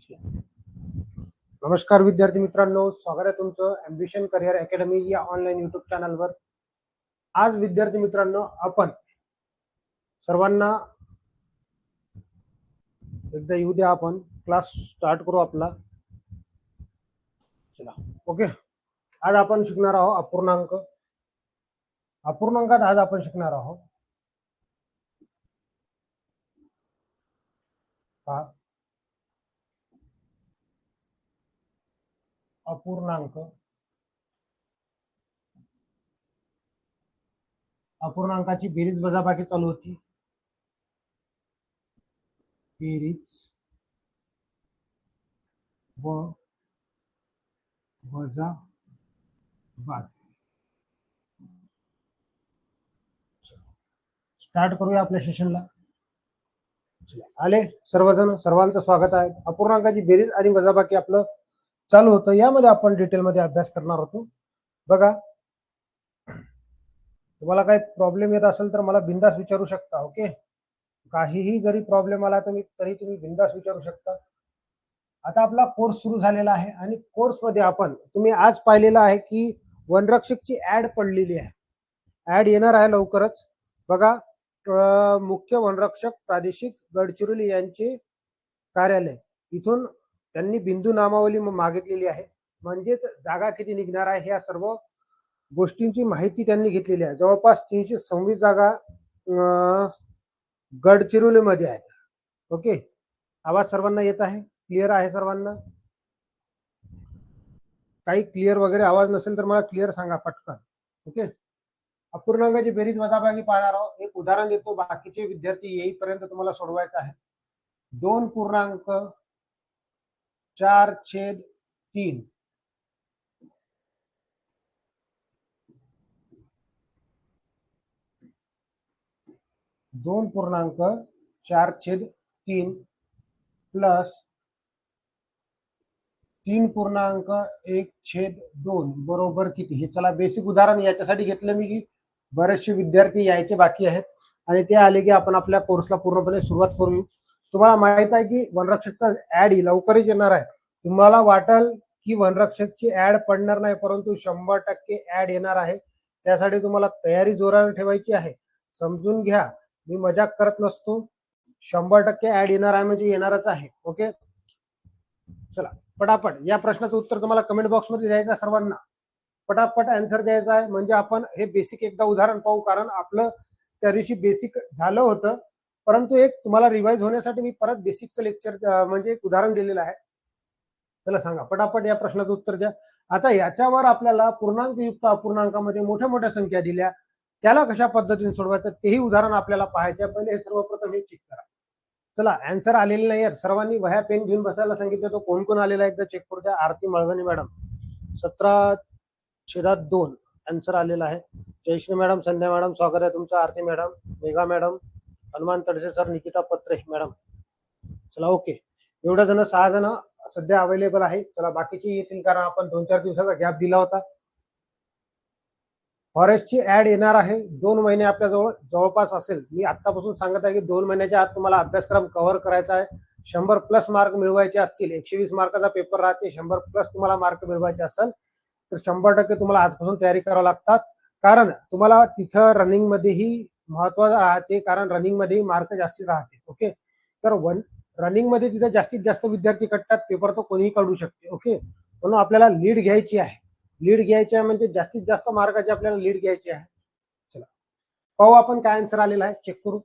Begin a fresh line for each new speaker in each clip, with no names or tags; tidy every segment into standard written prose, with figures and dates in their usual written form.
नमस्कार विद्यार्थी मित्रांनो, स्वागत आहे तुमचं ॲम्बिशन करिअर अकॅडमी या ऑनलाईन यूट्यूब चॅनलवर। आज विद्यार्थी मित्रांनो आपण सर्वांना एकदा येऊ द्या, आपण क्लास स्टार्ट करू आपला। चला ओके। आज आपण शिकणार आहोत अपूर्णांक। अपूर्णांकात आज आपण शिकणार आहोत अपूर्णांक। अपूर्णांकाची बेरीज वजाबाकी चालू होती। बेरीज व वजाबाकी स्टार्ट करूया आपल्या सेशनला। आले सर्वजण, सर्वांचं स्वागत आहे। अपूर्णांकाची बेरीज आणि वजाबाकी आपलं चालू होतं, यामध्ये आपण डिटेलमध्ये अभ्यास करणार होतो। बघा, तुम्हाला काही प्रॉब्लेम येत असेल तर मला बिंदास विचारू शकता। ओके, काहीही जरी प्रॉब्लेम आला तरी तुम्ही बिंदास विचारू शकता। आता आपला कोर्स सुरू झालेला आहे आणि कोर्समध्ये आपण तुम्ही आज पाहिलेलं आहे की वनरक्षकची ऍड पडलेली आहे। ऍड येणार आहे लवकरच। बघा, मुख्य वनरक्षक प्रादेशिक गडचिरोली यांचे कार्यालय, इथून त्यांनी बिंदू नामावली मागितलेली आहे, म्हणजेच जागा किती निघणार आहे ह्या सर्व गोष्टींची माहिती त्यांनी घेतलेली आहे। जवळपास 326 जागा गडचिरोलीमध्ये आहेत। ओके, आवाज सर्वांना येत आहे? क्लिअर आहे सर्वांना? काही क्लिअर वगैरे आवाज नसेल तर मला क्लिअर सांगा पटकन। ओके, अपूर्णांकाची बेरीज वजाबाकी पाहणार आहोत। एक उदाहरण देतो, बाकीचे विद्यार्थी येईपर्यंत तुम्हाला सोडवायचं आहे। 2.4/3 2.4/3 प्लस 3.1/2 बरोबर किती? हे चला बेसिक उदाहरण याच्यासाठी घेतलं मी की बरेचसे विद्यार्थी यायचे बाकी आहेत आणि ते आले की आपण आपल्या कोर्सला पूर्णपणे सुरुवात करू। तुम्हाला माहित आहे की वनरक्षकचा ऍड लवकरच येणार आहे। तुम्हाला वाटेल की वनरक्षकची ऍड पडणार नाही, परंतु 100% ऍड येणार आहे। त्यासाठी तुम्हाला तयारी जोरावर ठेवायची आहे। समजून घ्या, मी मजाक करत नसतो। 100% ऍड येणार आहे म्हणजे येणारच आहे। ओके, चला पटापट या प्रश्नाचं उत्तर तुम्हाला कमेंट बॉक्स मध्ये द्यायचं आहे। सर्वांना पटापट आन्सर द्यायचा आहे, म्हणजे आपण हे बेसिक एकदा उदाहरण पाहू, कारण आपलं त्या दिवशी बेसिक झालं होतं, परंतु एक तुम्हाला रिवाइज होण्यासाठी मी परत बेसिकचं लेक्चर म्हणजे एक उदाहरण दिलेलं आहे। चला सांगा पटापट या प्रश्नाचं उत्तर द्या। आता याच्यावर आपल्याला पूर्णांकयुक्त अपूर्णांकामध्ये मोठ्या मोठ्या संख्या दिल्या, त्याला कशा पद्धतीने सोडवायचं तेही उदाहरण आपल्याला पाहायचे। पहिले हे सर्वप्रथम हे चेक करा। चला, आन्सर आलेले नाही आहे, सर्वांनी वह्या पेन घेऊन बसायला सांगितलं। तो कोण कोण आलेला एकदा चेक करू द्या। आरती मळगणी मॅडम 17/2 आन्सर आलेला आहे। जयश्री मॅडम, संध्या मॅडम स्वागत आहे तुमचं। Aarti madam, Megha madam, Hanuman Tadse sir, Nikita Patre madam. चला ओके, एवढ्या जण 6 जण सध्या अवेलेबल आहे। चला बाकीचे येतील, कारण आपण 2-4 दिवसाचा गॅप दिला होता। फॉरेस्टची ऍड येणार आहे 2 महिने आपल्या जवळपास असेल। मी आतापासून सांगत आहे की 2 महिन्याच्या आत तुम्हाला अभ्यासक्रम कव्हर करायचा आहे। 100+ मार्क मिळवायचे असतील, 120 मार्काचा पेपर राहते, 100+ तुम्हाला मार्क मिळवायचे असेल तर 100% तुम्हाला आजपासून तयारी करावी लागतात, कारण तुम्हाला तिथं रनिंग मध्येही महत्वाचं राहते, कारण रनिंग मध्ये मार्क जास्ती राहते। ओके, तर रनिंग मध्ये तिथे जास्तीत जास्त विद्यार्थी कटतात, पेपर तो कोणीही काढू शकते। ओके, म्हणून आपल्याला लीड घ्यायची आहे। लीड घ्यायची आहे म्हणजे जास्तीत जास्त मार्काची आपल्याला लीड घ्यायची आहे। चला पाहू आपण काय आन्सर आलेला आहे, चेक करू।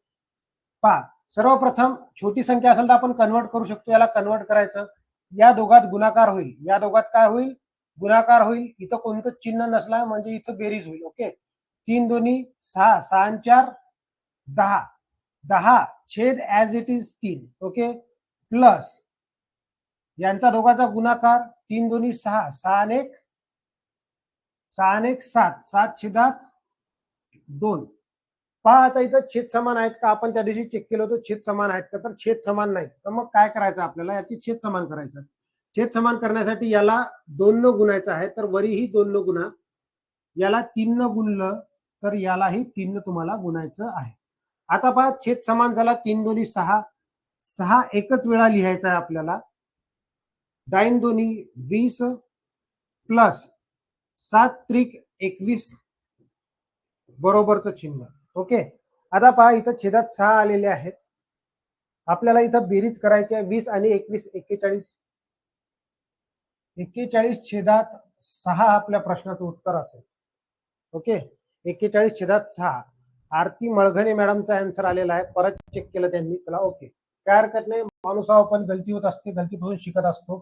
पहा, सर्वप्रथम छोटी संख्या असेल तर आपण कन्वर्ट करू शकतो। याला कन्वर्ट करायचं, या दोघात गुणाकार होईल, या दोघात काय होईल? गुणाकार होईल। इथं कोणतं चिन्ह नसला म्हणजे इथं बेरीज होईल। ओके, 3 दोन्ही 6, 6 आणि 4 10, 10 छेद as it is 3। Okay, plus यांचा दोघाचा गुणाकार 3 दोन्ही 6, 6 आणि 1 7, 7 छेदात 2। पहा, आता इथं छेद समान आहेत का? आपण त्या दिवशी चेक केलं होतं छेद समान आहेत का, तर छेद समान नाहीत। तर मग काय करायचं आपल्याला? याची छेद समान करायचं। छेद समान करण्यासाठी याला 2 न गुणायचं आहे, तर वरीही 2 न गुणा, याला 3 न गुणलं तर यालाही 3 न तुम्हाला गुणायचं आहे। आता पहा, छेद समान झाला, 3 दोन्ही 6, 6 एकच वेळा लिहायचा आहे आपल्याला। दाईन दोन्ही 20 प्लस 7 त्रिक 21 बरोबरचं चिन्ह. ओके, आता पहा इथं छेदात 6 आलेले आहेत. आपल्याला इथं बेरीज करायची आहे 20 आणि 21 41. 41 छेदात 6 आपल्या प्रश्नाचं उत्तर असेल. ओके, 41 छेदात 6. आरती मळघणे मॅडमचा आन्सर आलेला आहे. परत चेक केलं त्यांनी. चला ओके, काय हरकत नाही. माणूस पण गलती होत असते, गलतीपासून शिकत असतो.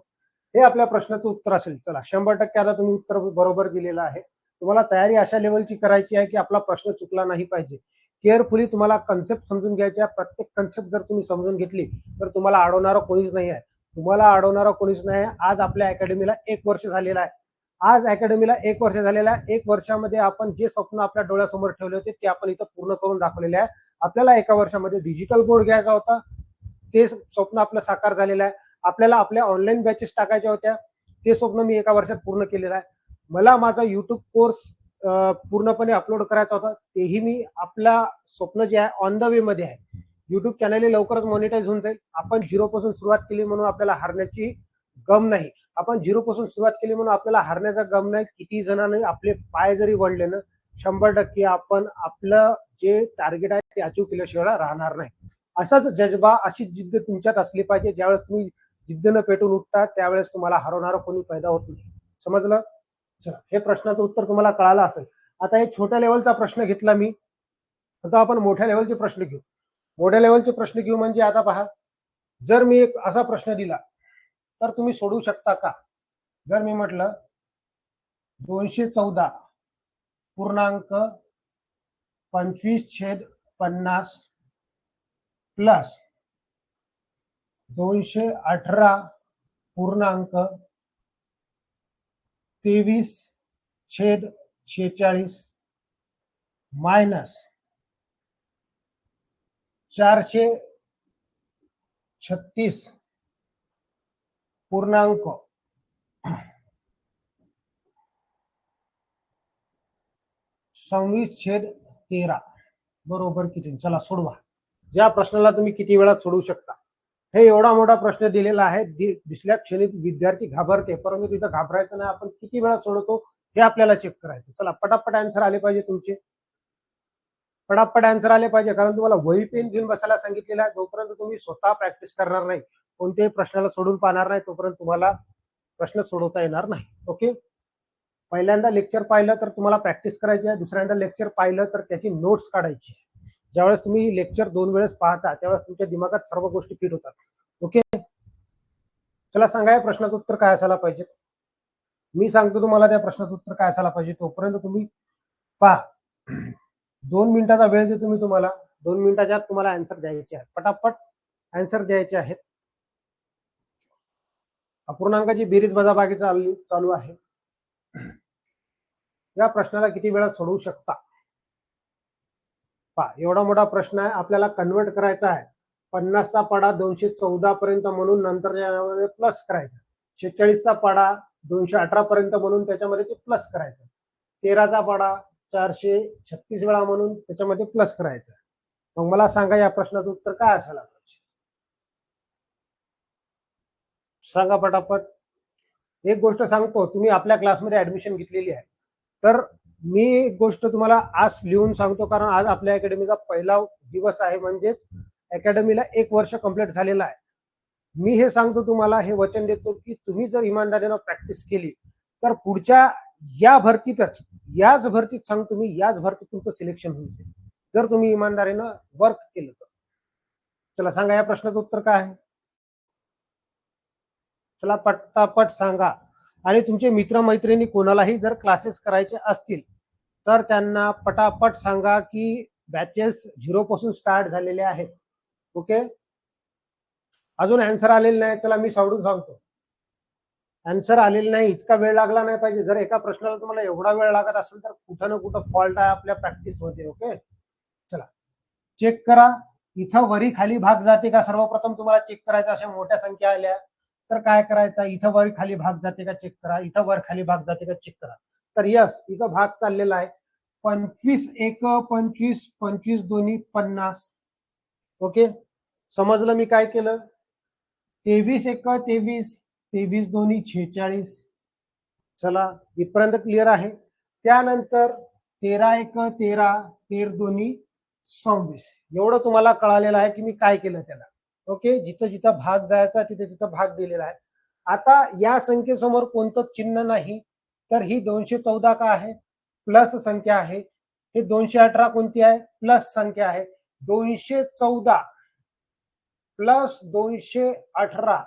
हे आपल्या प्रश्नाचं उत्तर असेल. चला 100% आता तुम्ही उत्तर बरोबर दिलेलं आहे. तुम्हाला तयारी अशा लेवलची करायची आहे की आपला प्रश्न चुकला नाही पाहिजे. केअरफुली तुम्हाला कन्सेप्ट समजून घ्यायच्या. प्रत्येक कन्सेप्ट जर तुम्ही समजून घेतली तर तुम्हाला अडवणारं कोणीच नाही आहे. तुम्हाला अडवणारं कोणीच नाही. आज आपल्या अकॅडमीला 1 वर्ष झालेलं आहे. आज अकॅडमीला 1 वर्ष झालेलं आहे. 1 वर्षामध्ये आपण जे स्वप्न आपल्या डोळ्यासमोर ठेवले होते ते आपण इथं पूर्ण करून दाखवलेले आहे. आपल्याला 1 वर्षामध्ये डिजिटल बोर्ड घ्यायचा होता, ते स्वप्न आपलं साकार झालेलं आहे. आपल्याला आपल्या ऑनलाईन बॅचेस टाकायच्या होत्या, ते स्वप्न मी 1 वर्षात पूर्ण केलेलं आहे. मला माझा युट्यूब कोर्स पूर्णपणे अपलोड करायचा होता, तेही मी आपला स्वप्न जे आहे ऑन द वे मध्ये आहे. युट्यूब चॅनल लवकरच मॉनिटाईज होऊन जाईल. आपण 0 पासून सुरुवात केली म्हणून आपल्याला हारण्याची गम नाही. आपण 0 पासून सुरुवात केली म्हणून आपल्याला हारण्याचा गम नाही. किती जणांनी आपले पाय जरी वळले ना, 100% आपण आपलं जे टार्गेट आहे ते अचीव केल्याशिवाय राहणार नाही. असाच जज्बा, अशी जिद्द तुमच्यात असली पाहिजे. ज्यावेळेस तुम्ही जिद्दीनं पेटून उठता त्यावेळेस तुम्हाला हरवणारं कोणी पैदा होत नाही. समजलं? चला, हे प्रश्नाचं उत्तर तुम्हाला कळालं असेल. आता एक छोट्या लेवलचा प्रश्न घेतला मी, आता आपण मोठ्या लेवलचे प्रश्न घेऊ. मोठ्या लेवलचे प्रश्न घेऊ म्हणजे आता पहा, जर मी एक असा प्रश्न दिला तर तुम्ही सोडवू शकता का? जर मी म्हटलं 214.25/50 प्लस 218.23/46 मायनस 436.26/13 बरोबर किती? चला सोडवा. या प्रश्नाला तुम्ही किती वेळात सोडवू शकता? हे एवढा मोठा प्रश्न दिलेला आहे. दिसल्या क्षणी विद्यार्थी घाबरते, परंतु तिथं घाबरायचं नाही. आपण किती वेळा सोडवतो हे आपल्याला चेक करायचं. चला पटापट आन्सर आले पाहिजे तुमचे, पटापट आन्सर आले पाहिजे. कारण तुम्हाला वही पेन घेऊन बसायला सांगितलेलं आहे. जोपर्यंत तुम्ही स्वतः प्रॅक्टिस करणार नाही, कोणत्याही प्रश्नाला सोडून पाहणार नाही, तोपर्यंत तुम्हाला प्रश्न सोडवता येणार नाही. ओके, पहिल्यांदा लेक्चर पाहिलं तर तुम्हाला प्रॅक्टिस करायची आहे. दुसऱ्यांदा लेक्चर पाहिलं तर त्याची नोट्स काढायची. ज्यावेळेस तुम्ही लेक्चर 2 वेळेस पाहता त्यावेळेस तुमच्या दिमागात सर्व गोष्टी फिट होतात. ओके, चला सांगा या प्रश्नाचं उत्तर काय असायला पाहिजे. मी सांगतो तुम्हाला त्या प्रश्नाचं उत्तर काय असायला पाहिजे. तोपर्यंत तुम्ही पहा. 2 मिनिटाचा वेळ देतो मी तुम्हाला. 2 मिनिटाच्या आत तुम्हाला आन्सर द्यायचे आहे. पटापट आन्सर द्यायचे आहेत. अपूर्णांकाची बेरीज वजाबाकी चालू आहे. या प्रश्नाला किती वेळात सोडवू शकता? पहा, एवढा मोठा प्रश्न आहे. आपल्याला कन्वर्ट करायचा आहे. 50चा पाडा 214 पर्यंत म्हणून नंतर यामध्ये प्लस करायचा. 46चा पाडा 218 पर्यंत म्हणून त्याच्यामध्ये ते प्लस करायचं. 13चा पाडा 436 वेळा म्हणून त्याच्यामध्ये प्लस करायचं. मग मला सांगा या प्रश्नाचं उत्तर काय असायला पाहिजे? सांगा पटापट. एक गोष्ट सांगतो, तुम्ही आपल्या क्लासमध्ये ऍडमिशन घेतलेली आहे तर मी एक गोष्ट तुम्हाला आज लिहून सांगतो, कारण आज आपल्या अकॅडमीचा पहिला दिवस आहे. म्हणजेच अकॅडमीला 1 वर्ष कंप्लीट झालेलं आहे. मी हे सांगतो तुम्हाला, हे वचन देतो की तुम्ही जर इमानदारीनं प्रॅक्टिस केली तर पुढच्या याच भरतीत सांगतो मी, याच भरतीत तुमचं सिलेक्शन होईल जर तुम्ही इमानदारीनं वर्क केलं तर. चला सांगा या प्रश्नाचं उत्तर काय आहे. चला पटापट सांगा. आणि तुमचे मित्रमैत्रिणी कोणालाही जर क्लासेस करायचे असतील तर त्यांना पटापट सांगा की बॅचेस 0 पासून स्टार्ट झालेले आहेत. ओके, अजून आन्सर आलेलं नाही. चला मी सोडून सांगतो. आन्सर आलेलं नाही, इतका वेळ लागला नाही पाहिजे. जर एका प्रश्नाला तुम्हाला एवढा वेळ लागत असेल तर कुठं ना कुठं फॉल्ट आहे आपल्या प्रॅक्टिसमध्ये. ओके, चला चेक करा. इथं वरी खाली भाग जाते का, सर्वप्रथम तुम्हाला चेक करायचं. अशा मोठ्या संख्या आल्या तर काय करायचं, इथं वर खाली भाग जाते का चेक करा, इथं वर खाली भाग जाते का चेक करा. तर यस, इथं भाग चाललेला आहे. 25 एक 25, 25 दोन्ही 50. ओके, समजलं मी काय केलं. 23 एक 23, 23 दोन्ही 46. चला इथपर्यंत क्लिअर आहे. त्यानंतर 13 एक 13, 13 दोन्ही 26. एवढं तुम्हाला कळालेलं आहे की मी काय केलं त्याला. ओके, जिथं जिथं भाग जायचा तिथे तिथं भाग दिलेला आहे. आता या संख्येसमोर कोणतं चिन्ह नाही, तर ही 214 का आहे, प्लस संख्या आहे. हे 218 कोणती आहे, प्लस संख्या आहे. 214 प्लस 218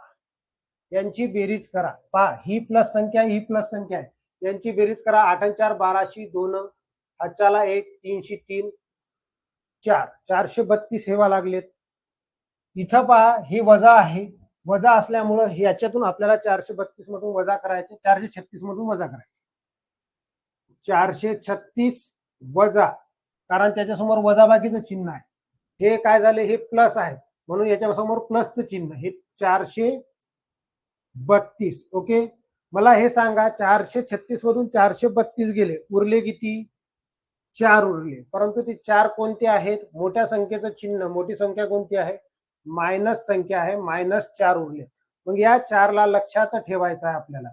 यांची बेरीज करा. पहा, ही प्लस संख्या ही प्लस संख्या आहे, यांची बेरीज करा. 8 आणि 4 12, 2 हाताला 1, 303 4, 432 हेवा लागलेत. इथं पहा हे वजा आहे, वजा असल्यामुळं याच्यातून आपल्याला 432 मधून वजा करायचे, 436 मधून वजा करायचे. 436 वजा, कारण त्याच्यासमोर वजाबाकीचं चिन्ह आहे. हे काय झाले, हे प्लस आहे म्हणून याच्यासमोर प्लसचं चिन्ह, हे 432. ओके, मला हे सांगा 436 मधून 432 गेले, उरले किती, 4 उरले. परंतु ते 4 कोणते आहेत, मोठ्या संख्येचं चिन्ह, मोठी संख्या कोणती आहे, मायनस संख्या आहे, -4 उरले. मग या 4ला लक्षात ठेवायचं आहे आपल्याला.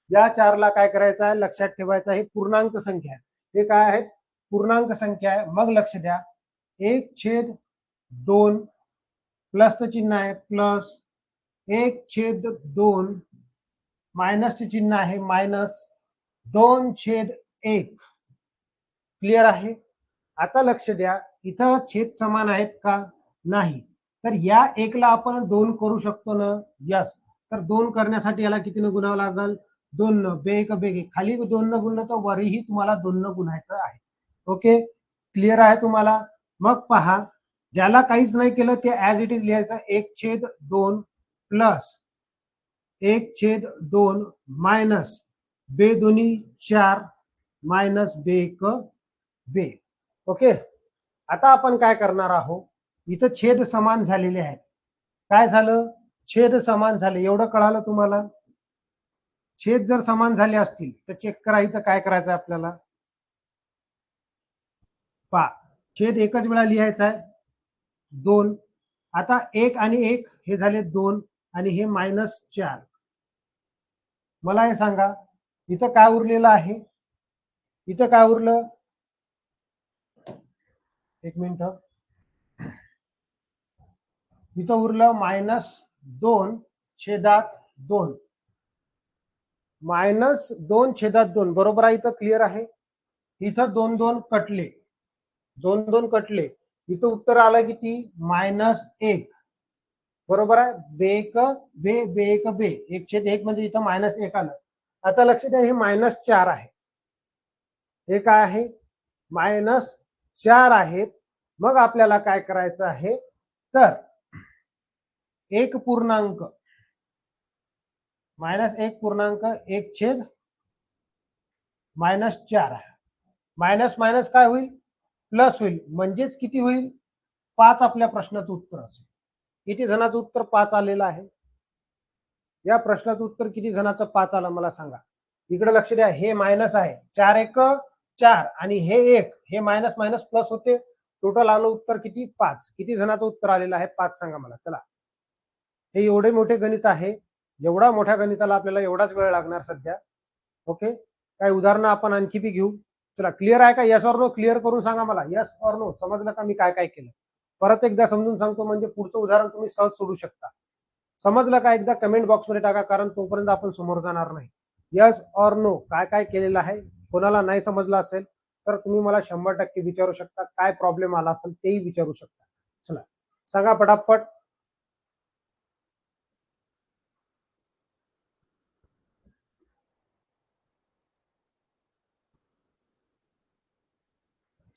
या 4ला काय करायचं आहे, लक्षात ठेवायचं आहे. हे पूर्णांक संख्या आहे, हे काय आहे, पूर्णांक संख्या आहे. मग लक्ष द्या, 1/2 प्लसचं चिन्ह आहे, प्लस 1/2 मायनसचे चिन्ह आहे, -2/1. क्लिअर आहे. आता लक्ष द्या, इथं छेद समान आहेत का, नाही. तर या 1ला आपण 2 करू शकतो ना, यस. तर 2 करण्यासाठी याला कितीने गुणावं लागेल, 2 न, बेक बेगे, खाली 2 न गुणलं तर वरही तुम्हाला 2 न गुणायचं आहे. ओके, क्लिअर आहे तुम्हाला. मग पहा, ज्याला काहीच नाही केलं ते ऍज इट इज लिहायचं. 1/2 प्लस 1/2 मायनस बे दोन्ही 4 मायनस बे 1 बे. ओके, आता आपण काय करणार आहोत, इथं छेद समान झालेले आहेत. काय झालं, छेद समान झाले, एवढं कळालं तुम्हाला. छेद जर समान झाले असतील तर चेक करा, इथं काय करायचं आपल्याला. पहा, छेद एकच वेळा लिहायचा आहे, 2. आता 1 आणि 1 हे झाले 2 आणि हे -4. मला हे सांगा, इथं काय उरलेलं आहे, इथं काय उरलं, एक मिनिट, इथं उरलं -2/2, -2/2 बरोबर आहे. इथं क्लिअर आहे. इथं 2 2 कटले, 2 2 कटले, इथं उत्तर आलं किती, -1. बरोबर आहे. बेक बे बेक बे 1/1 म्हणजे इथं -1 आलं. आता लक्ष द्या, हे -4 आहे, हे काय आहे, -4 आहेत. मग आपल्याला काय करायचं आहे, तर 1 पूर्णांक -1/(-4) मायनस मायनस काय होईल, प्लस होईल. म्हणजेच किती होईल, 5 आपल्या प्रश्नाचं उत्तर असेल. किती जणांचं उत्तर 5 आलेलं आहे, या प्रश्नाचं उत्तर किती जणांचं 5 आलं मला सांगा. इकडे लक्ष द्या, हे मायनस आहे, 4 1 4 आणि हे 1, हे मायनस मायनस प्लस होते, टोटल आलं उत्तर किती, 5. किती जणांचं उत्तर आलेलं आहे, 5 सांगा मला. चला, हे एवढे मोठे गणित आहे, एवढा मोठ्या गणिताला आपल्याला एवढाच वेळ लागणार सध्या. ओके, काही उदाहरणं आपण आणखी बी घेऊ. चला, क्लिअर आहे का, यस ऑर नो, क्लिअर करून सांगा मला, यस ऑर नो. समजलं का मी काय काय केलं, परत एकदा समजून सांगतो, म्हणजे पुढचं उदाहरण तुम्ही सहज सोडू शकता. समजलं का, एकदा कमेंट बॉक्समध्ये टाका, कारण तोपर्यंत आपण समोर जाणार नाही. यस ऑर नो, काय काय केलेलं आहे. कोणाला नाही समजलं असेल तर तुम्ही मला 100% विचारू शकता, काय प्रॉब्लेम आला असेल तेही विचारू शकता. चला सांगा पटापट.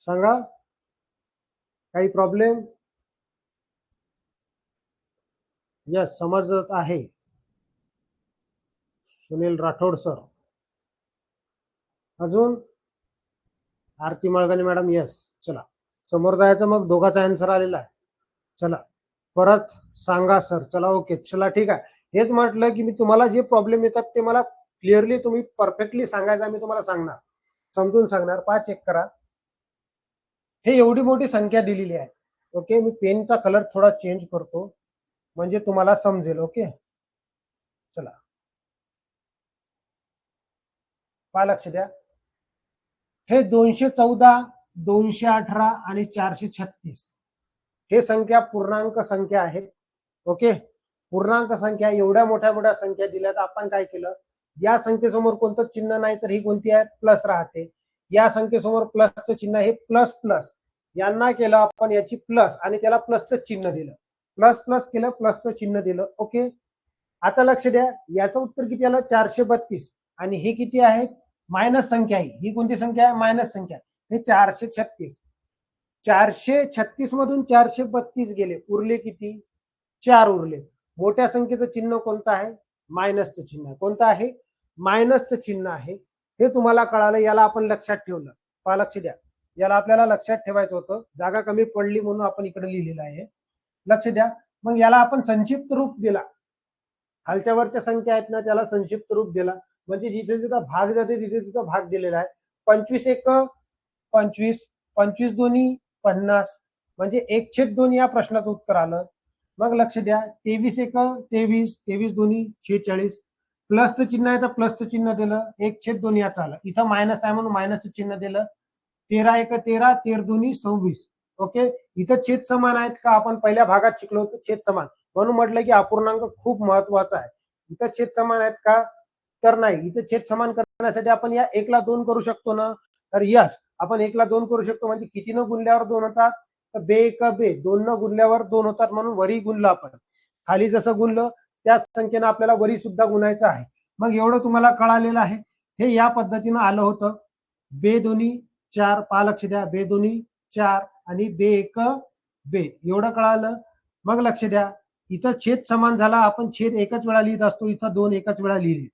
सांगा, काही प्रॉब्लेम. यस, समजत आहे. सुनील राठोड सर, अजून आरती माळगाने मॅडम, यस. चला समोर जायचं, मग दोघांचा आन्सर आलेला आहे. चला परत सांगा सर. चला ओके, चला ठीक आहे. हेच म्हटलं की मी तुम्हाला जे प्रॉब्लेम येतात ते मला क्लिअरली तुम्ही परफेक्टली सांगायचं, मी तुम्हाला सांगणार, समजून सांगणार. पहा, चेक करा, हे एवढी मोठी संख्या दिलेली आहे. ओके, मी पेनचा कलर थोडा चेंज करतो म्हणजे तुम्हाला समजेल. ओके, चला पहा लक्ष द्या, हे 214, 218 आणि 436 हे संख्या पूर्णांक संख्या आहेत. ओके, पूर्णांक संख्या एवढ्या मोठ्या मोठ्या संख्या दिल्या तर आपण काय केलं, या संख्येसमोर कोणतं चिन्ह नाही तर ही कोणती आहे, प्लस राहते. या संख्येसमोर प्लसचं चिन्ह आहे, प्लस प्लस यांना केलं आपण याची प्लस आणि त्याला प्लसचं चिन्ह दिलं, प्लस प्लस केलं, प्लसचं चिन्ह दिलं. ओके, आता लक्ष द्या, याचं उत्तर किती आलं, 432. आणि हे किती आहे, मायनस संख्या आहे. ही कोणती संख्या आहे, मायनस संख्या. हे 436. 436 मधून 432 गेले, उरले किती, 4 उरले. मोठ्या संख्येचं चिन्ह कोणतं आहे, मायनसचं चिन्ह. कोणतं आहे, मायनसचं चिन्ह आहे. हे तुम्हाला कळालं, याला आपण लक्षात ठेवलं. पहा लक्ष द्या, याला आपल्याला लक्षात ठेवायचं होतं, जागा कमी पडली म्हणून आपण इकडे लिहिलेलं आहे. लक्ष द्या, मग याला आपण संक्षिप्त रूप दिला. खालच्या वरच्या संख्या आहेत ना त्याला संक्षिप्त रूप दिला, म्हणजे जिथे जिथं भाग जाते तिथे तिथं भाग दिलेला आहे. 25 एक 25, 25 दोन्ही 50, म्हणजे 1/2 या प्रश्नाचं उत्तर आलं. मग लक्ष द्या, 23 एक 23, 23 दोन्ही 46, प्लसचं चिन्ह आहे तर प्लसचं चिन्ह दिलं, 1/2 याचं आलं. इथं मायनस आहे म्हणून मायनसचं चिन्ह दिलं. 13 एक 13, 13 दोन्ही 26. ओके, इथं छेद समान आहेत का, आपण पहिल्या भागात शिकलो होतो छेद समान, म्हणून म्हटलं की अपूर्णांक खूप महत्वाचा आहे. इथं छेद समान आहेत का, तर नाही. इथं छेद समान करण्यासाठी आपण या 1 ला 2 करू शकतो ना, तर यस आपण 1 ला 2 करू शकतो. म्हणजे किती न गुणल्यावर 2 होतात, तर बे एक बे, 2 न गुणल्यावर 2 होतात, म्हणून वरी गुणलं आपण. खाली जसं गुणलं त्याच संख्येनं आपल्याला वरी सुद्धा गुणायचं आहे. मग एवढं तुम्हाला कळालेलं आहे. हे या पद्धतीनं आलं होतं. बे दोन्ही 4, पहा लक्ष द्या, बे दोन्ही 4 आणि बे एक बे, एवढं कळालं. मग लक्ष द्या, इथं छेद समान झाला, आपण छेद एकच वेळा लिहित असतो, इथं 2 एकच वेळा लिहिले.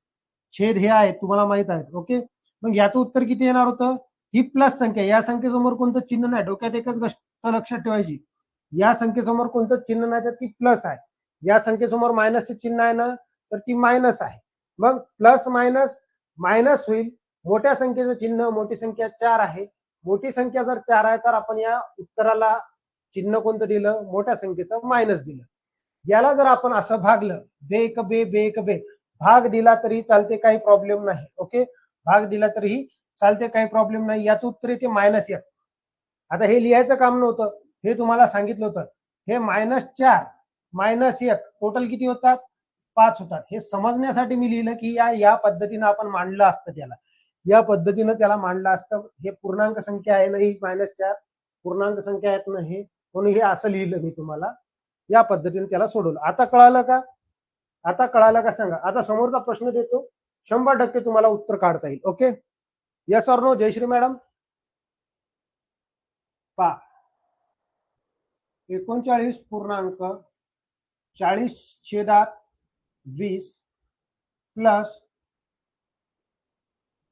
छेद हे आहेत तुम्हाला माहित आहेत. ओके, मग याचं उत्तर किती येणार होतं, ही प्लस संख्या, या संख्येसमोर कोणतं चिन्ह नाही, डोक्यात एकच गोष्ट लक्षात ठेवायची, या संख्येसमोर कोणतं चिन्ह नाही तर ती प्लस आहे. या संख्येसमोर मायनसचं चिन्ह आहे ना तर ती मायनस आहे. मग प्लस मायनस मायनस होईल. मोठ्या संख्येचं चिन्ह, मोठी संख्या 4 आहे. मोठी संख्या जर 4 आहे तर आपण या उत्तराला चिन्ह कोणतं दिलं, मोठ्या संख्येचं मायनस दिलं. याला जर आपण असं भागलं, बे एक बे, बे एक बे, भाग दिला तरी चालते, काही प्रॉब्लेम नाही. ओके, भाग दिला तरीही चालते, काही प्रॉब्लेम नाही. याचं उत्तर येते -1. आता हे लिहायचं काम नव्हतं, हे तुम्हाला सांगितलं होतं. हे -4 -1 टोटल किती होतात, 5 होतात. हे समजण्यासाठी मी लिहिलं की या पद्धतीनं आपण मांडलं असतं त्याला, या पद्धतीनं त्याला मांडलं असतं. हे पूर्णांक संख्या आहे ना, ही -4 पूर्णांक संख्या आहेत ना हे, म्हणून हे असं लिहिलं मी तुम्हाला. या पद्धतीने त्याला सोडवलं. आता कळालं का, आता कळालं का सांगा. आता समोरचा प्रश्न देतो, 100% तुम्हाला उत्तर काढता येईल. Okay, yes or no, Jayashree madam. पहा, 39.40/20 प्लस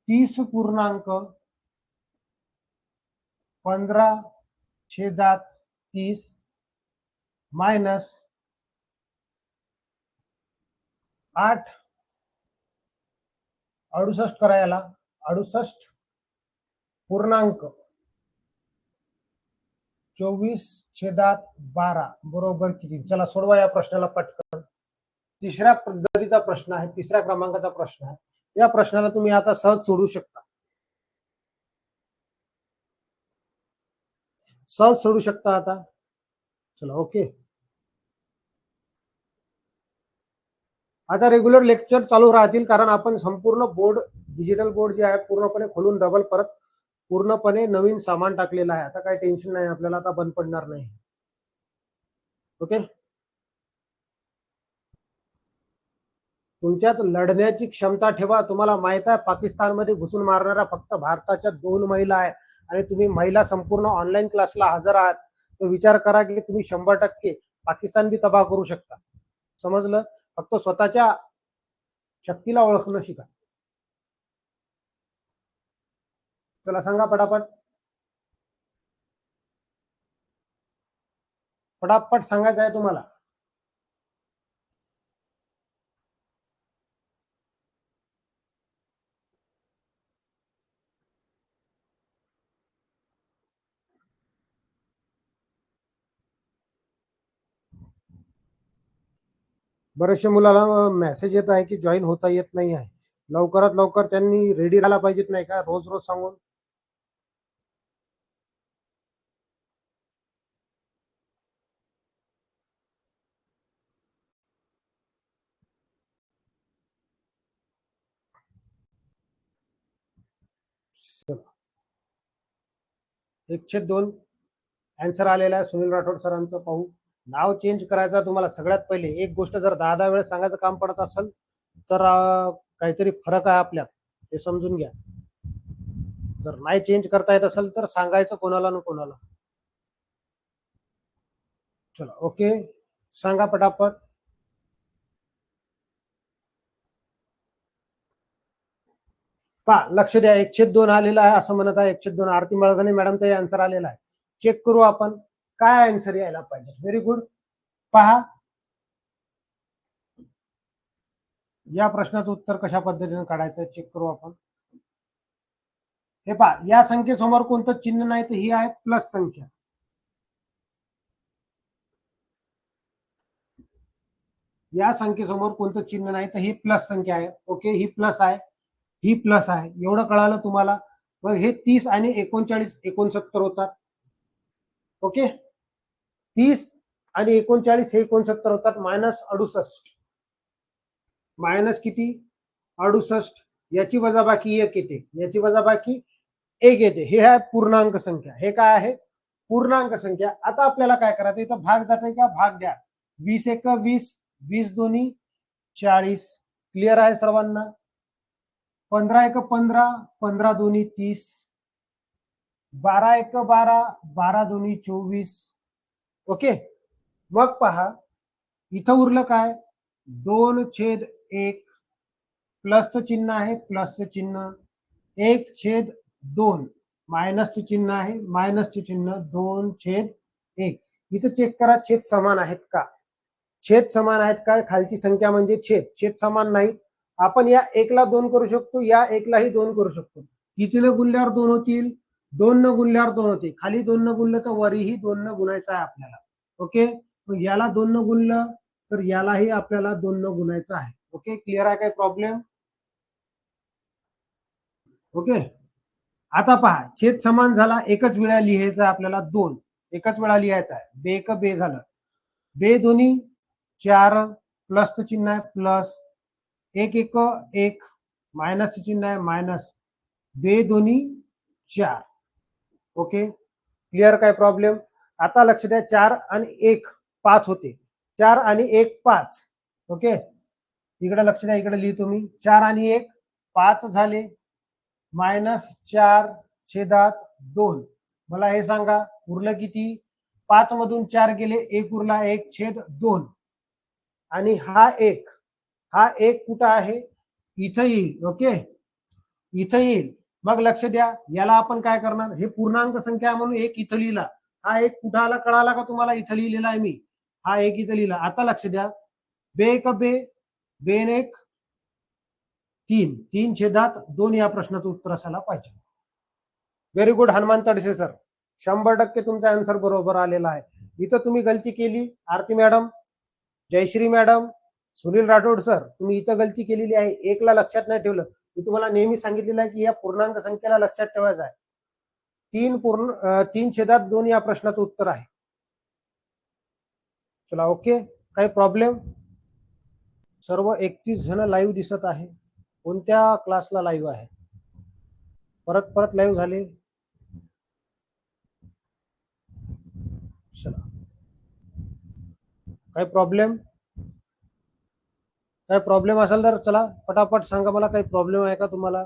30.15/30 मायनस 8 करायला 68.24/12 बरोबर किती. चला सोडवा या प्रश्नाला पटकन. तिसऱ्या पद्धतीचा प्रश्न आहे, तिसऱ्या क्रमांकाचा प्रश्न आहे. या प्रश्नाला तुम्ही आता सहज सोडू शकता, सहज सोडू शकता आता. चला ओके, आता रेग्युलर लेक्चर चालू राहतील, कारण आपण संपूर्ण बोर्ड, डिजिटल बोर्ड जे आहे पूर्णपणे खोलून डबल परत पूर्णपणे नवीन सामान टाकलेलं आहे. आता काही टेन्शन नाही आपल्याला, आता बंद पडणार नाही. ओके, तुमच्यात लढण्याची क्षमता ठेवा. तुम्हाला माहित आहे पाकिस्तानमध्ये घुसून मारणाऱ्या फक्त भारताच्या 2 महिला आहेत आणि तुम्ही महिला संपूर्ण ऑनलाईन क्लासला हजर आहात. तो विचार करा की तुम्ही 100% पाकिस्तान बी तबाह करू शकता. समजलं, फक्त स्वतःच्या शक्तीला ओळखणं शिका. चला सांगा पटापट, पटापट सांगायचं आहे तुम्हाला. बरेचशे मुलाला मेसेज येत आहे की जॉईन होता येत नाही आहे. लवकरात लवकर त्यांनी रेडी राहायला पाहिजेत नाही का, रोज रोज सांगून. चला. 1/2 आन्सर आलेला आहे सुनील राठोड सरांचं. पाहू. नाव चेंज करायचं तुम्हाला सगळ्यात पहिले एक गोष्ट जर 10 वेळेस सांगायचं काम पडत असेल तर काहीतरी फरक आहे आपल्यात, हे समजून घ्या. जर नाही चेंज करता येत असेल तर सांगायचं कोणाला ना कोणाला. चला ओके, सांगा पटापट. पहा लक्ष द्या, 1/2 आलेला आहे असं म्हणत आहे. 1/2 आरती मळगणे मॅडमचा आन्सर आलेला आहे. चेक करू आपण काय आन्सर यायला पाहिजे. Very good. पहा या प्रश्नाचं उत्तर कशा पद्धतीने काढायचं चेक करू आपण. हे पहा, या संख्येसमोर कोणतं चिन्ह नाही तर ही आहे प्लस संख्या. या संख्येसमोर कोणतं चिन्ह नाही तर ही प्लस संख्या आहे. ओके, ही प्लस आहे, ही प्लस आहे, एवढं कळालं तुम्हाला. मग हे 30 आणि 39 69 होतात. ओके, 30 आणि 39 हे 69 होतात. -68 मायनस किती 68, याची वजाबाकी 1 येते, याची वजाबाकी 1 येते. हे आहे पूर्णांक संख्या. हे काय आहे पूर्णांक संख्या. आता आपल्याला काय करायचं, इथं भाग जाते का, भाग द्या. 20 एक 20, 20 दोन्ही 40. क्लिअर आहे सर्वांना. 15 एक 15, 15 दोन्ही 30. 12 एक 12, 12 दोन्ही 24. ओके, मग पहा इथं उरलं काय 2/1 प्लसचं चिन्ह आहे, प्लसचं चिन्ह. 1/2 मायनसचे चिन्ह आहे, मायनसचे चिन्ह. 2/1. इथं चेक करा छेद समान आहेत का. छेद समान आहेत का, खालची संख्या म्हणजे छेद. छेद समान नाही. आपण या 1 ला 2 करू शकतो, या 1 लाही 2 करू शकतो. कितीनं गुणल्यावर 2 होतील, 2 न गुणल्यावर 2 होते. खाली 2 न गुणलं तर वरीही 2 न गुणायचं आहे आपल्याला. ओके, मग याला 2 न गुणलं तर यालाही आपल्याला 2 न गुणायचं आहे. ओके, क्लिअर आहे काय प्रॉब्लेम. ओके, आता पहा छेद समान झाला, एकच वेळा लिहायचा आपल्याला 2, एकच वेळा लिहायचा आहे. बे एक बे झालं, बे दोन्ही 4, प्लसचं चिन्ह आहे प्लस. 1 एक 1, मायनसचं चिन्ह आहे मायनस. बे दोन्ही 4. ओके, क्लिअर काय प्रॉब्लेम. आता लक्ष द्या, 4 आणि 1 5 होते. 4 आणि 1 5. ओके, इकडे लक्ष द्या, इकडे लिहितो मी. 4 आणि 1 5 झाले. -4 छेदात 2. मला हे सांगा उरलं किती. 5 मधून 4 गेले, 1 उरला, 1/2. आणि हा 1, हा 1 कुठं आहे, इथं येईल. ओके, इथं येईल. मग लक्ष द्या, याला आपण काय करणार, हे पूर्णांक संख्या म्हणून 1 इथं लिहिला. हा 1 कुठं आला कळाला का तुम्हाला, इथं लिहिलेला आहे मी. हा 1 इथं लिहिला. आता लक्ष द्या, बे एक बे, बेन 1 3, 3 छेदात 2 या प्रश्नाचं उत्तर असायला पाहिजे. Very good Hanuman Tadse sir, 100% तुमचा आन्सर बरोबर आलेला आहे. इथं तुम्ही गलती केली Aarti madam, Jayashree madam, Sunil Rathod sir, तुम्ही इथं गलती केलेली आहे. 1 ला लक्षात नाही ठेवलं. मी तुम्हाला नेहमी सांगितलेलं आहे की या पूर्णांक संख्येला लक्षात ठेवायचं आहे. 3 छेदात 2 या प्रश्नाचं उत्तर आहे. चला ओके, काही प्रॉब्लेम. सर्व 31 जण लाईव्ह दिसत आहे. कोणत्या क्लासला लाईव्ह आहे, परत परत लाईव्ह झाले. चला, काही प्रॉब्लेम, काही प्रॉब्लेम असेल तर चला पटापट सांगा मला, काही प्रॉब्लेम आहे का तुम्हाला.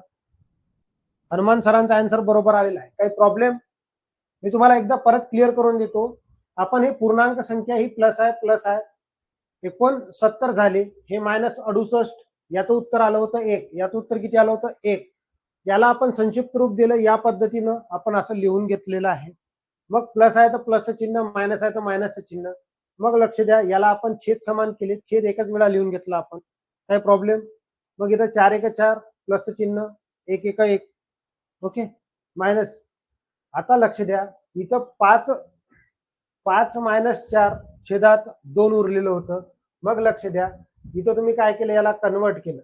हनुमान सरांचा आन्सर बरोबर आलेला आहे. काही प्रॉब्लेम. मी तुम्हाला एकदा परत क्लिअर करून देतो. आपण हे पूर्णांक संख्या ही प्लस आहे, प्लस आहे. 69 झाले, हे -68, याचं उत्तर आलं होतं 1. याचं उत्तर किती आलं होतं 1. याला आपण संक्षिप्त रूप दिलं, या पद्धतीनं आपण असं लिहून घेतलेलं आहे. मग प्लस आहे तर प्लसचं चिन्ह, मायनस आहे तर मायनसचं चिन्ह. मग लक्ष द्या, याला आपण छेद समान केले, छेद एकच वेळा लिहून घेतला आपण. काय प्रॉब्लेम. मग इथं 4 एक 4, प्लसचं चिन्ह, 1 एक 1. Okay, minus. आता लक्ष द्या, इथं 5 -4 छेदात 2 उरलेलं होतं. मग लक्ष द्या, इथं तुम्ही काय केलं, याला कन्वर्ट केलं.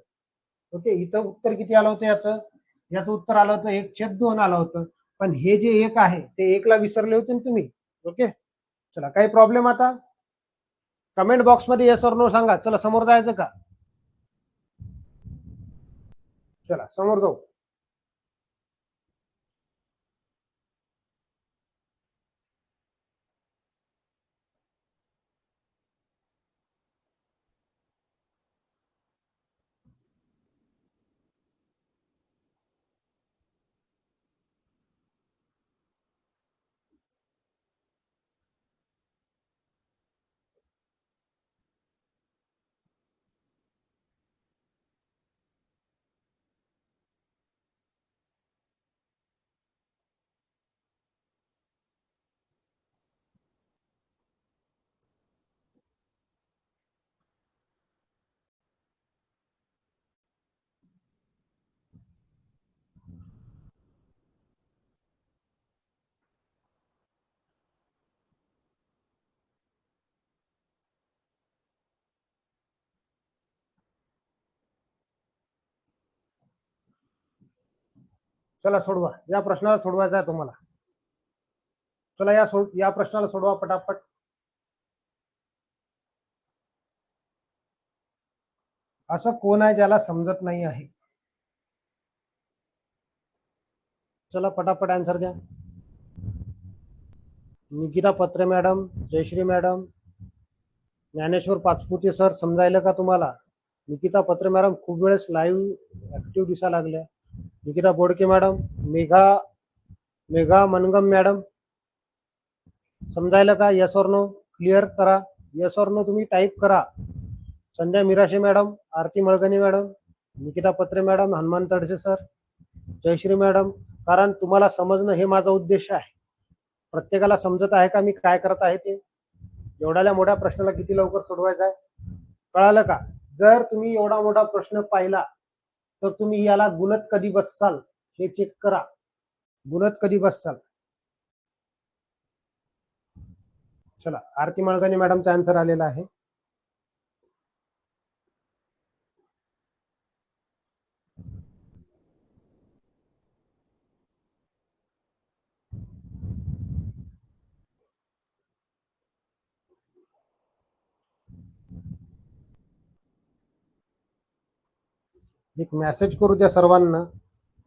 ओके, इथं उत्तर किती आलं होतं याचं उत्तर आलं होतं 1/2 आलं होतं. पण हे जे 1 आहे ते 1 ला विसरले होते ना तुम्ही. ओके, चला काही प्रॉब्लेम आता कमेंट बॉक्समध्ये येस और नो सांगा. चला समोर जायचं का? चला समोर जाऊ. चला सोडवा, या प्रश्नाला सोडवायचा आहे तुम्हाला. चला या प्रश्नाला सोडवा पटापट. असं कोण आहे ज्याला समजत नाही आहे? चला पटापट आन्सर द्या. Nikita Patre madam, Jayashree madam, Dnyaneshwar Pachpute sir, समजायला का तुम्हाला? निकिता पत्रे मॅडम खूप वेळेस लाईव्ह ऍक्टिव्ह दिसायला लागल्या. निकिता बोडके मॅडम, मेघा मनगम मॅडम, समजायला का? यस और नो क्लिअर करा. यस और नो तुम्ही टाईप करा. Sandhya Mirashe madam, Aarti Malgani madam, Nikita Patre madam, Hanuman Tadse sir, Jayashree madam. कारण तुम्हाला समजणं हे माझा उद्देश आहे. प्रत्येकाला समजत आहे का मी काय करत आहे ते? एवढ्या मोठ्या प्रश्नाला किती लवकर सोडवायचा आहे कळालं का? जर तुम्ही एवढा मोठा प्रश्न पाहिला तर तुम्ही याला गुणत कधी बससाल हे चेक करा. गुणत कधी बससाल. चला, आरती मळगणी मॅडमचा आन्सर आलेला आहे. एक मेसेज करू द्या सर्वांना,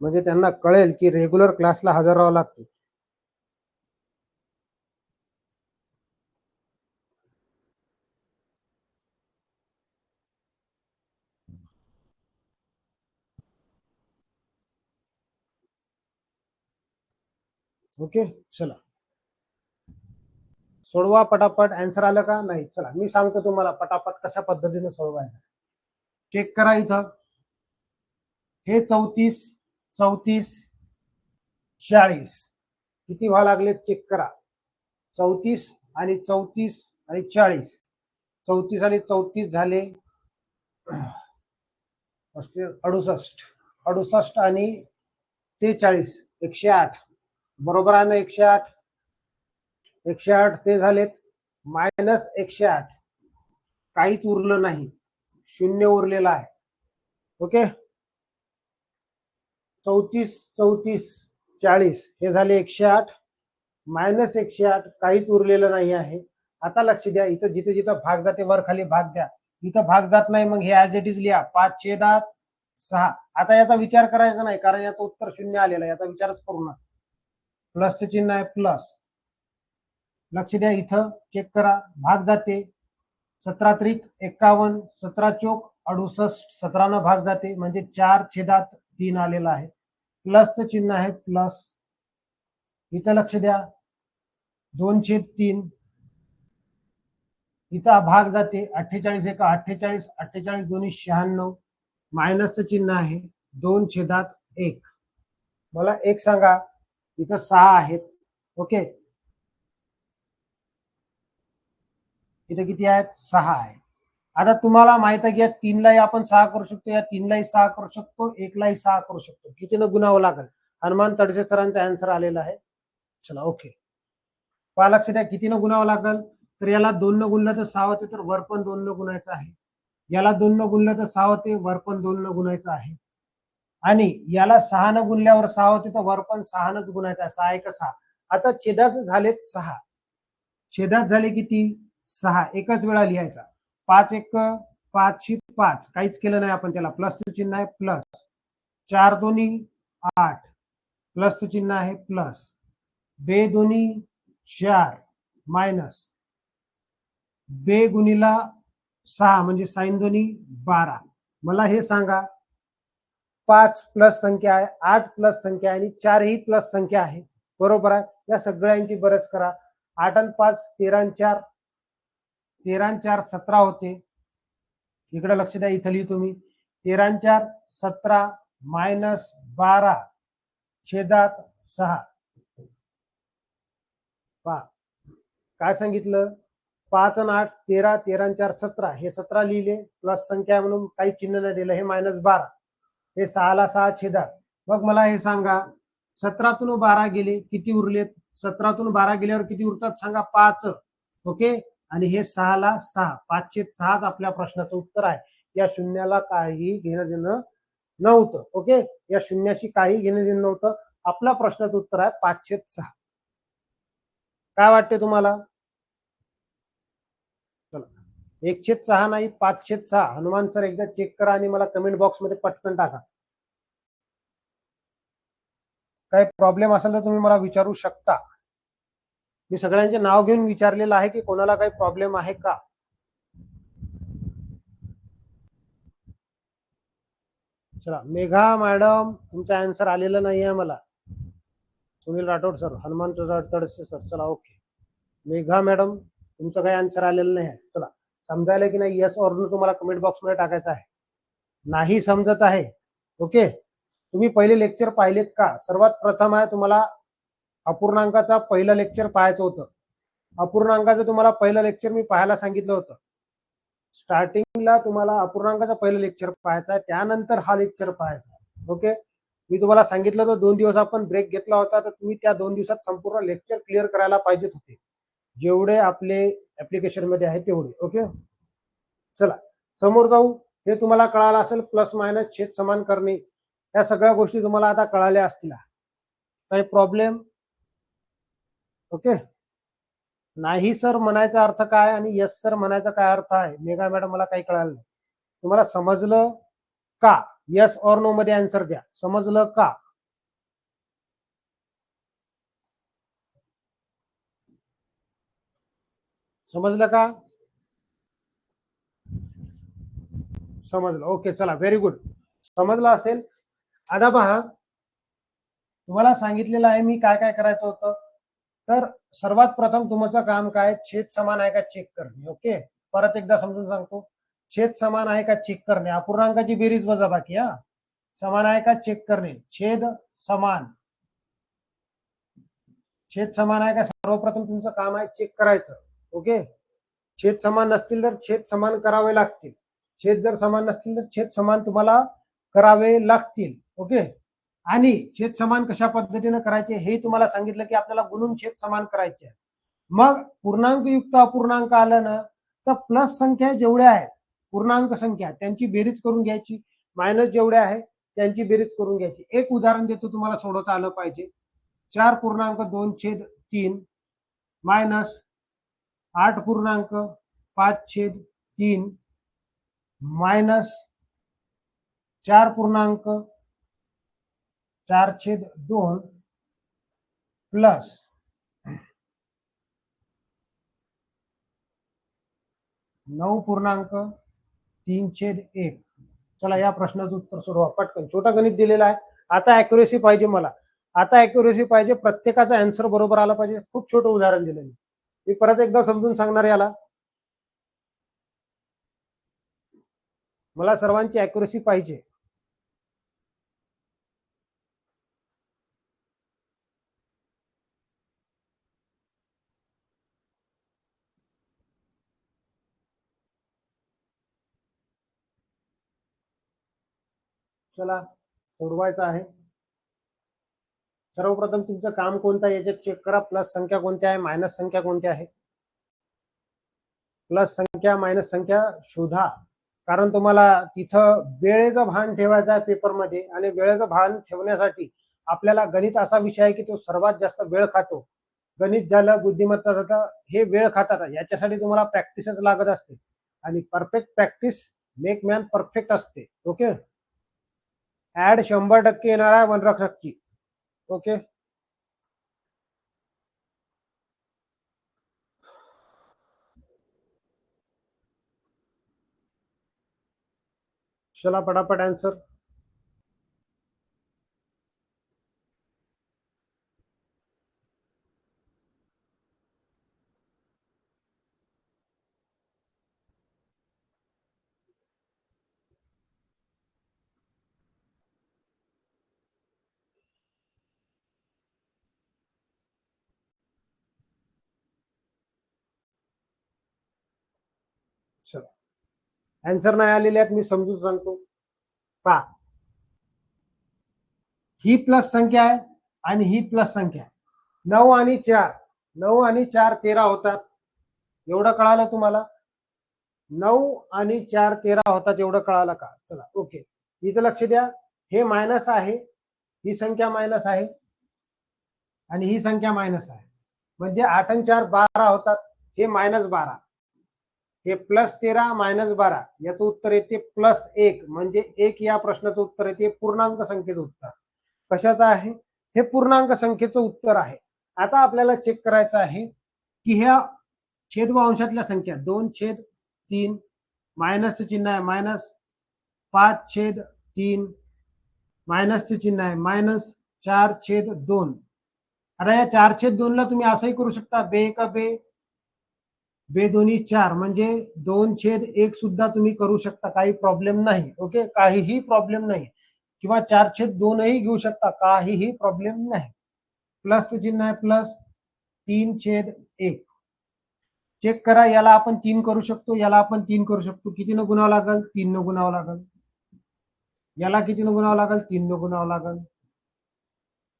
म्हणजे त्यांना कळेल की रेग्युलर क्लासला हजर राहावं लागते. ओके, चला सोडवा पटापट. आन्सर आलं का? नाही. चला मी सांगतो तुम्हाला पटापट कशा पद्धतीने सोडवायचं. चेक करा इथं. हे 34, 34, 40 किती व्हा लागले चेक करा. 34 आणि 34 आणि 40, 34 आणि 34 झाले 68, 68 आणि ते 40, 108. बरोबर आहे ना? 108, 108 ते झालेत -108. काहीच उरलं नाही, शून्य उरलेला आहे. ओके, 34, 34, 40 हे झाले 108 -108, काहीच उरलेलं नाही आहे. आता लक्ष द्या, इथं जिथे जिथं भाग जाते वर खाली भाग द्या. इथं भाग जात नाही, मग हे ऍज इट इज लिहा. 5/6. आता याचा विचार करायचा नाही कारण याचं उत्तर 0 आलेलं आहे. याचा विचारच करू नका. प्लसचे चिन्ह आहे प्लस. लक्ष द्या, इथं चेक करा. भाग जाते 17×51, 17×4 = 68, 17 न भाग जाते म्हणजे 4/3 आलेला आहे. प्लसचं चिन्ह आहे प्लस. इथं लक्ष द्या 2/3. इथं भाग जाते 48 × 48, 48 2 = 96. मायनसचं चिन्ह आहे 2/1. मला एक सांगा, इथं 6 आहेत. ओके, इथे किती आहेत? 6 आहे. आता तुम्हाला माहित आहे की या 3 लाही आपण 6 करू शकतो, या 3 लाही 6 करू शकतो, 1 लाही 6 करू शकतो. कितीनं गुणावं लागेल? हनुमान तडसे सरांचा आन्सर आलेला आहे. चला ओके, लक्ष द्या कितीनं गुणावं लागेल. तर याला 2 न गुणलं तर 6 होते, तर वर पण 2 न गुणायचं आहे. याला 2 न गुणलं तर 6 होते, वर पण 2 न गुणायचं आहे. आणि याला 6 न गुणल्यावर 6 होते, तर वर पण 6 नच गुणायचं आहे. 6 एक 6. आता छेदात झालेत 6. छेदात झाले किती? 6. एकच वेळा लिहायचा. 5 एक 5 5. काहीच केलं नाही आपण त्याला. प्लसचं चिन्ह आहे प्लस. 4 दोन्ही 8. प्लसचं चिन्ह आहे प्लस. 2 दोन्ही 4 मायनस 2 गुणीला 6 म्हणजे साइन दोन्ही 12. मला हे सांगा, 5 प्लस संख्या आहे, 8 प्लस संख्या आहे आणि 4 ही प्लस संख्या आहे. बरोबर आहे. या सगळ्यांची बरच करा. 8 आणि 5 13 आणि 4 13 आणि 4 17 होते. इकडे लक्ष द्या, इथं लिहितो मी. 13 आणि 4 17 मायनस 12 छेदात 6. पहा काय सांगितलं, 5 आणि 8 13, 13 आणि 4 17. हे 17 लिहिले, प्लस संख्या म्हणून काही चिन्ह नाही दिलं. हे मायनस 12. हे 6 ला 6 छेदात. मग मला हे सांगा, 17तून 12 गेले, किती उरलेत? 17तून 12 गेल्यावर किती उरतात सांगा? 5. ओके. आणि हे 6 ला 6. 5/6 आपल्या प्रश्नाचं उत्तर आहे. या शून्याला काही घेणं देणं नव्हतं. ओके. या शून्याशी काही घेणं देणं नव्हतं. आपल्या प्रश्नाचं उत्तर आहे 5/6. काय वाटते तुम्हाला? चला, 1/6 नाही, 5/6. हनुमान सर एकदा चेक करा आणि मला कमेंट बॉक्स मध्ये पटकन टाका. काही प्रॉब्लेम असेल तर तुम्ही मला विचारू शकता. मी सगळ्यांचे नाव घेऊन विचारलेलं आहे की कोणाला काही प्रॉब्लेम आहे का. चला, मेघा मॅडम तुमचा आन्सर आलेला नाही आहे मला. Sunil Rathod sir, Hanuman Tadse sir. चला ओके. मेघा मॅडम तुमचं काही आन्सर आलेलं नाही आहे. चला, समजायला की नाही येस और नो तुम्हाला कमेंट बॉक्स मध्ये टाकायचं आहे. नाही समजत आहे. ओके. तुम्ही पहिले लेक्चर पाहिलेत का? सर्वात प्रथम आहे तुम्हाला अपूर्णांकाचा पहिलं लेक्चर पाहायचं होतं. अपूर्णांकाचं तुम्हाला पहिलं लेक्चर मी पाहायला सांगितलं होतं. स्टार्टिंगला तुम्हाला अपूर्णांकाचा पहिलं लेक्चर पाहायचा आहे, त्यानंतर हा लेक्चर पाहायचा आहे. ओके. मी तुम्हाला सांगितलं होतं 2 दिवस आपण ब्रेक घेतला होता, तर तुम्ही त्या 2 दिवसात संपूर्ण लेक्चर क्लिअर करायला पाहिजेत होते, जेवढे आपले ऍप्लिकेशन मध्ये आहे तेवढे. ओके. चला समोर जाऊ. हे तुम्हाला कळालं असेल, प्लस मायनस छेद समान करणे, या सगळ्या गोष्टी तुम्हाला आता कळाल्या असतील. काही प्रॉब्लेम? ओके. नाही सर म्हणायचा अर्थ काय आणि यस सर म्हणायचा काय अर्थ आहे? मेघा मॅडम मला काही कळालं नाही. तुम्हाला समजलं का? यस और नो मध्ये आन्सर द्या. समजलं का? समजलं का? समजलं. ओके. चला, व्हेरी गुड. समजलं असेल. आता पहा, तुम्हाला सांगितलेलं आहे मी काय काय करायचं होतं. तर सर्वात प्रथम तुमचं काम काय? छेद समान आहे का चेक करणे. ओके. परत एकदा समजून सांगतो. छेद समान आहे का चेक करणे. अपूर्णांकाची बेरीज वजाबाकी. हा, समान आहे का चेक करणे. छेद समान. छेद समान आहे का, सर्वप्रथम तुमचं काम आहे चेक करायचं. ओके. छेद समान नसतील तर छेद समान करावे लागतील. छेद जर समान नसतील तर छेद समान तुम्हाला करावे लागतील. ओके. आणि छेद समान कशा पद्धतीने करायचे हे तुम्हाला सांगितलं की आपल्याला गुणून छेद समान करायचे. मग पूर्णांक युक्त अपूर्णांक आलं ना, तर प्लस संख्या जेवढ्या आहेत पूर्णांक संख्या त्यांची बेरीज करून घ्यायची, मायनस जेवढ्या आहे त्यांची बेरीज करून घ्यायची. एक उदाहरण देतो, तुम्हाला सोडवता आलं पाहिजे. 4.2/3 मायनस 8.5/3 मायनस 4.4/2 प्लस 9.3/1. चला, या प्रश्नाचं उत्तर सोडवा पटकन. छोटा गणित दिलेला आहे. आता अॅक्युरेसी पाहिजे मला. आता अॅक्युरेसी पाहिजे. प्रत्येकाचा आन्सर बरोबर आला पाहिजे. खूप छोटं उदाहरण दिलं मी परत एकदा समजून सांगणार याला. मला सर्वांची अॅक्युरेसी पाहिजे. चला, सोडवायचं आहे. सर्वप्रथम तुमचं काम कोणतं आहे याच्यात चेक करा. प्लस संख्या कोणत्या आहे, मायनस संख्या कोणत्या आहे. प्लस संख्या मायनस संख्या शोधा. कारण तुम्हाला तिथं वेळेचं भान ठेवायचं आहे पेपरमध्ये, आणि वेळेचं भान ठेवण्यासाठी आपल्याला गणित असा विषय आहे की तो सर्वात जास्त वेळ खातो. गणित झालं, बुद्धिमत्ता झालं, हे वेळ खातात. याच्यासाठी तुम्हाला प्रॅक्टिसच लागत असते, आणि perfect practice make man perfect असते. ओके, ऍड 100% येणार आहे वनरक्षकची. ओके, चला पटापट आन्सर. चला, आन्सर नाही आलेले आहेत, मी समजून सांगतो. पहा, ही प्लस संख्या आहे आणि ही प्लस संख्या आहे. 9 आणि 4, 9 आणि 4 13 होतात, एवढं कळालं तुम्हाला? 9 आणि 4 13 होतात, एवढं कळालं का? चला ओके, इथं लक्ष द्या. हे मायनस आहे, ही संख्या मायनस आहे, आणि ही संख्या मायनस आहे, म्हणजे 8 आणि 4 12 होतात. हे -12, हे +13 -12, याचं उत्तर येते +1, म्हणजे 1 या प्रश्नाचं उत्तर येते पूर्णांक संख्येचं उत्तर. कशाचं आहे? हे पूर्णांक संख्येचं उत्तर आहे. आता आपल्याला चेक करायचं आहे की ह्या छेद व अंशातल्या संख्या 2/3, मायनसचं चिन्ह आहे मायनस, 5/3, मायनसचं चिन्ह आहे मायनस, 4/2. आता या 4/2 ला तुम्ही असंही करू शकता, बे का बे, बे दोन्ही 4, म्हणजे 2/1 सुद्धा तुम्ही करू शकता, काही प्रॉब्लेम नाही. ओके, काहीही प्रॉब्लेम नाही. किंवा 4/2 घेऊ शकता, काहीही प्रॉब्लेम नाही. प्लसचं चिन्ह आहे प्लस, 3/1. चेक करा, याला आपण 3 करू शकतो, याला आपण 3 करू शकतो. कितीनं गुणावं लागेल? 3 गुणावं लागेल. याला कितीनं गुणावं लागेल? 3 गुणावं लागेल.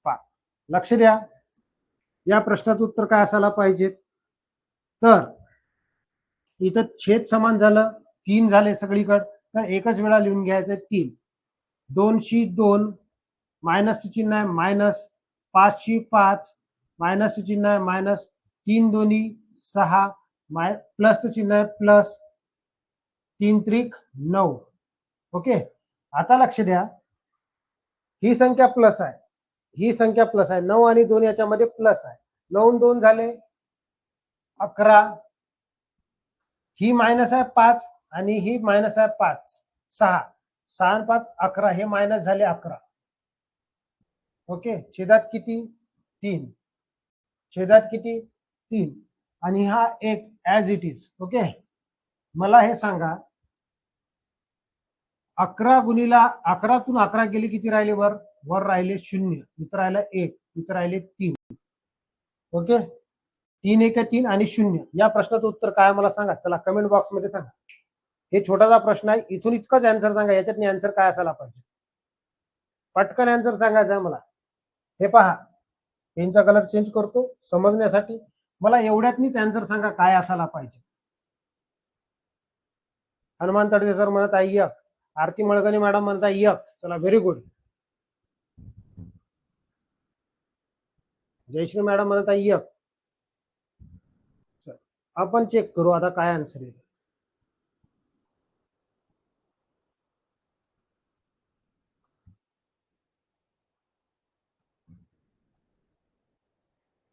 पहा, लक्ष द्या, या प्रश्नाचं उत्तर काय असायला पाहिजे? तर इथं छेद समान झालं, 3 झाले सगळीकडे, तर एकच वेळा लिहून घ्यायचं 3. 2/2, मायनसचं चिन्ह आहे मायनस, 5/5, मायनसचं चिन्ह आहे मायनस, 3 दोन्ही 6, प्लसचं चिन्ह आहे प्लस, 3 त्रिक 9. ओके, आता लक्ष द्या, ही संख्या प्लस आहे, ही संख्या प्लस आहे, 9 आणि 2 याच्यामध्ये प्लस आहे. 9 आणि 2 झाले 11, ही मायनस आहे 5, आणि ही मायनस आहे 5, 6, 6 आणि 5 11, हे मायनस झाले 11. ओके, छेदात किती? 3, छेदात किती? 3, आणि हा 1 ऍज इट इज. ओके, मला हे सांगा, 11 गुणिला 11तून 11 गेले, किती राहिले? वर वर राहिले 0, इथं राहिला 1, इथं राहिले 3. ओके, 3 1 3 आणि 0. या प्रश्नाचं उत्तर काय मला सांगा, चला कमेंट बॉक्स मध्ये सांगा. हे छोटासा प्रश्न आहे, इथून इतकंच आन्सर सांगा, याच्यात आन्सर काय असायला पाहिजे, पटकन आन्सर सांगायचं आहे मला. हे पहा, पेनचा कलर चेंज करतो समजण्यासाठी. मला एवढ्यातनीच आन्सर सांगा काय असायला पाहिजे. हनुमान तडवे सर म्हणत आहे 1, आरती मळगणे मॅडम म्हणत आहे 1. चला, व्हेरी गुड. जयश्री मॅडम म्हणत आहे 1. आपण चेक करू आता काय आन्सर आहे.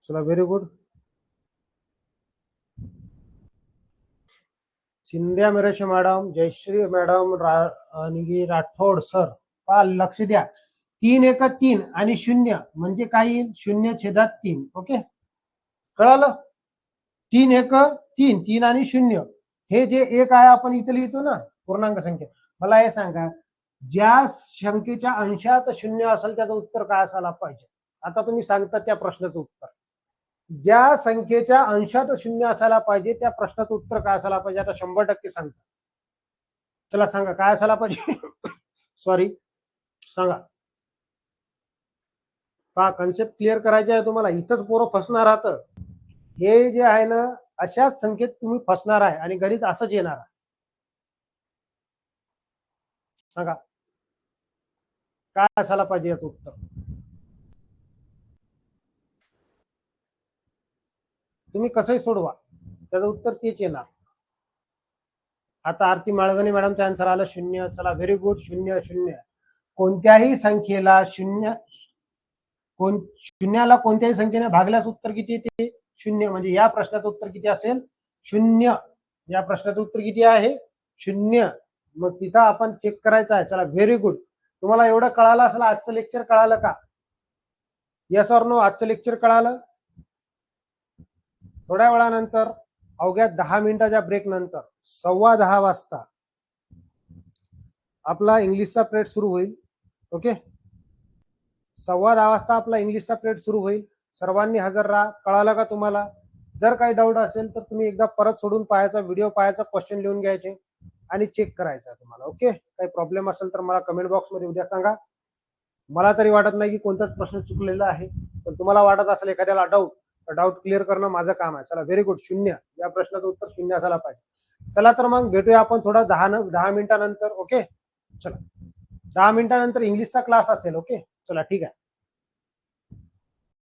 चला, very good. Sandhya Mirashe madam, Jayashree madam, आणि राठोड सर, पहा लक्ष द्या, 3 1 3 आणि 0 म्हणजे काय येईल? 0/3. ओके, कळालं? 3 1 3, 3 आणि 0, हे जे 1 आहे आपण इथे लिहितो ना पूर्णांक संख्या. मला हे सांगा, ज्या संख्येच्या अंशात 0 असेल त्याचं उत्तर काय असायला पाहिजे? आता तुम्ही सांगता त्या प्रश्नाचं उत्तर. ज्या संख्येच्या अंशात 0 असायला पाहिजे त्या प्रश्नाचं उत्तर काय असायला पाहिजे? आता 100% सांगता. चला सांगा काय असायला पाहिजे. सॉरी, सांगा. पहा, कन्सेप्ट क्लिअर करायचे आहे तुम्हाला, इथंच पोरं फसणार राहतं. हे जे आहे ना, अशाच संख्येत तुम्ही फसणार आहे, आणि गणित असंच येणार आहे. सांगा काय असायला पाहिजे याचं उत्तर. तुम्ही कसंही सोडवा त्याचं उत्तर तेच येणार. आता आरती माळगणे मॅडमचा आन्सर आला 0. चला व्हेरी गुड. 0 0. कोणत्याही संख्येला शून्याला कोणत्याही संख्येने भागल्यास उत्तर किती येते? 0. म्हणजे या प्रश्नाचं उत्तर किती असेल? 0. या प्रश्नाचं उत्तर किती आहे? 0. मग तिथं आपण चेक करायचं आहे. चला व्हेरी गुड. तुम्हाला एवढं कळालं असेल. आजचं लेक्चर कळालं का? Yes or no? आजचं लेक्चर कळालं? थोड्या वेळानंतर अवघ्या 10 मिनिटाच्या ब्रेक नंतर 10:15 वाजता आपला इंग्लिशचा पिरियड सुरू होईल. ओके, 10:15 वाजता आपला इंग्लिशचा पिरियड सुरू होईल. सर्वांनी हजर राहा. कळालं का तुम्हाला? जर काही डाऊट असेल तर तुम्ही एकदा परत सोडून पाहायचा, व्हिडिओ पाहायचा, क्वेश्चन लिहून घ्यायचे आणि चेक करायचा तुम्हाला. ओके, काही प्रॉब्लेम असेल तर मला कमेंट बॉक्समध्ये उद्या सांगा. मला तरी वाटत नाही की कोणताच प्रश्न चुकलेला आहे, पण तुम्हाला वाटत असेल एखाद्याला डाऊट क्लिअर करणं माझं काम आहे. चला व्हेरी गुड. 0. या प्रश्नाचं उत्तर 0 असायला पाहिजे. चला तर मग भेटूया आपण थोडा 10 मिनिटानंतर. ओके, चला 10 मिनिटानंतर इंग्लिशचा क्लास असेल. ओके, चला ठीक आहे.